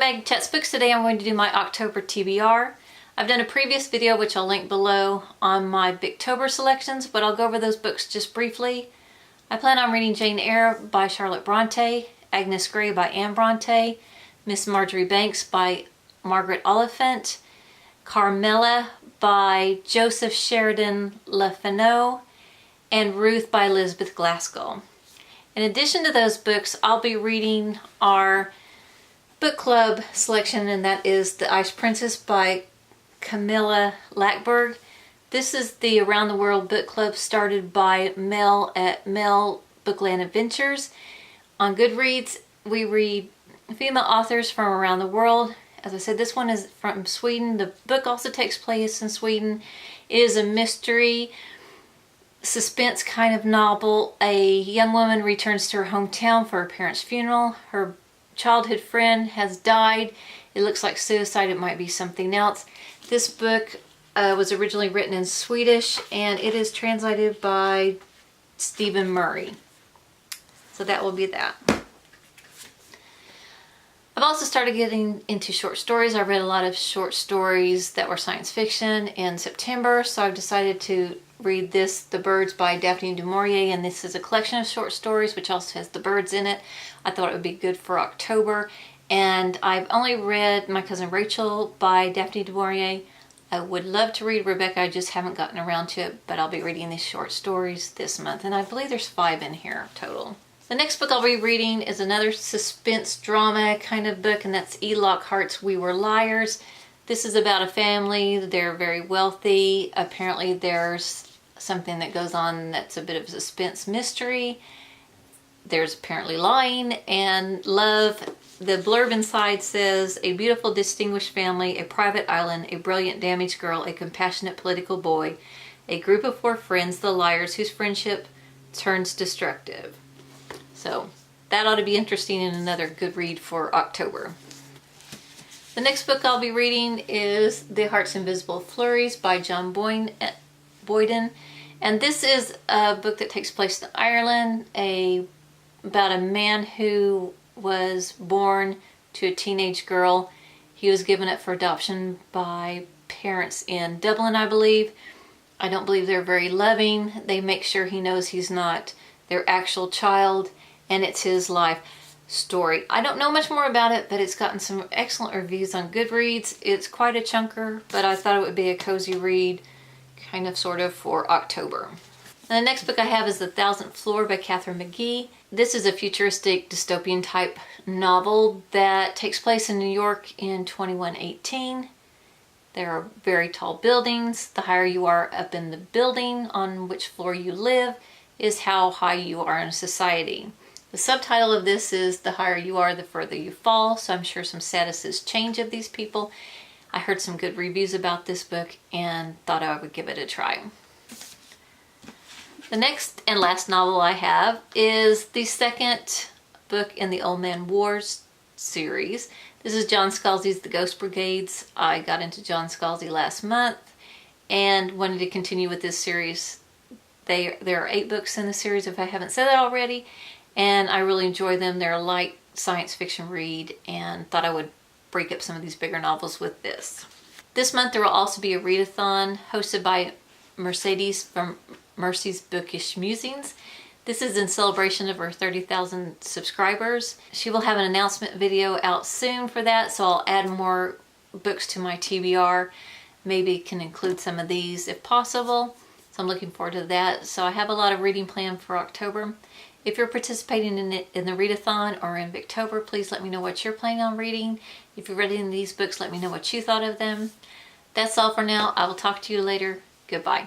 Maggie Chats Books. Today I'm going to do my October TBR. I've done a previous video which I'll link below on my Victober selections, but I'll go over those books just briefly. I plan on reading Jane Eyre by Charlotte Bronte, Agnes Grey by Anne Bronte, Miss Marjorie Banks by Margaret Oliphant, Carmela by Joseph Sheridan Le Fanu, and Ruth by Elizabeth Gaskell. In addition to those books, I'll be reading our book club selection, and that is The Ice Princess by Camilla Lackberg. This is the Around the World book club started by Mel at Mel Bookland Adventures. On Goodreads, we read female authors from around the world. As I said, this one is from Sweden. The book also takes place in Sweden. It is a mystery, suspense kind of novel. A young woman returns to her hometown for her parents' funeral. Her childhood friend has died. It looks like suicide. It might be something else. This book was originally written in Swedish, and it is translated by Stephen Murray. So that will be that. I've also started getting into short stories. I read a lot of short stories that were science fiction in September, so I've decided to read this, The Birds by Daphne du Maurier, and this is a collection of short stories which also has the birds in it. I thought it would be good for October, and I've only read My Cousin Rachel by Daphne du Maurier. I would love to read Rebecca, I just haven't gotten around to it, but I'll be reading these short stories this month, and I believe there's 5 in here total. The next book I'll be reading is another suspense drama kind of book, and that's E. Lockhart's We Were Liars. This is about a family. They're very wealthy. Apparently there's something that goes on that's a bit of a suspense mystery. There's apparently lying and love. The blurb inside says, a beautiful distinguished family, a private island, a brilliant damaged girl, a compassionate political boy, a group of 4 friends, the liars, whose friendship turns destructive. So that ought to be interesting and another good read for October. The next book I'll be reading is The Heart's Invisible Flurries by John Boyden. And this is a book that takes place in Ireland, about a man who was born to a teenage girl. He was given up for adoption by parents in Dublin, I believe. I don't believe they're very loving. They make sure he knows he's not their actual child, and it's his life story. I don't know much more about it, but it's gotten some excellent reviews on Goodreads. It's quite a chunker, but I thought it would be a cozy read, kind of sort of for October. And the next book I have is The 1,000th Floor by Katharine McGee. This is a futuristic dystopian type novel that takes place in New York in 2118. There are very tall buildings. The higher you are up in the building on which floor you live is how high you are in society. The subtitle of this is The Higher You Are, the Further You Fall, so I'm sure some statuses change of these people. I heard some good reviews about this book and thought I would give it a try. The next and last novel I have is the second book in the Old Man Wars series. This is John Scalzi's The Ghost Brigades. I got into John Scalzi last month and wanted to continue with this series. There are 8 books in the series, if I haven't said that already, and I really enjoy them. They're a light science fiction read, and thought I would break up some of these bigger novels with this. This month there will also be a read-a-thon hosted by Mercedes from Mercy's Bookish Musings. This is in celebration of her 30,000 subscribers. She will have an announcement video out soon for that, so I'll add more books to my TBR. Maybe can include some of these if possible. So I'm looking forward to that. So I have a lot of reading planned for October. If you're participating in the read-a-thon or in Victober, please let me know what you're planning on reading. If you're reading these books, let me know what you thought of them. That's all for now. I will talk to you later. Goodbye.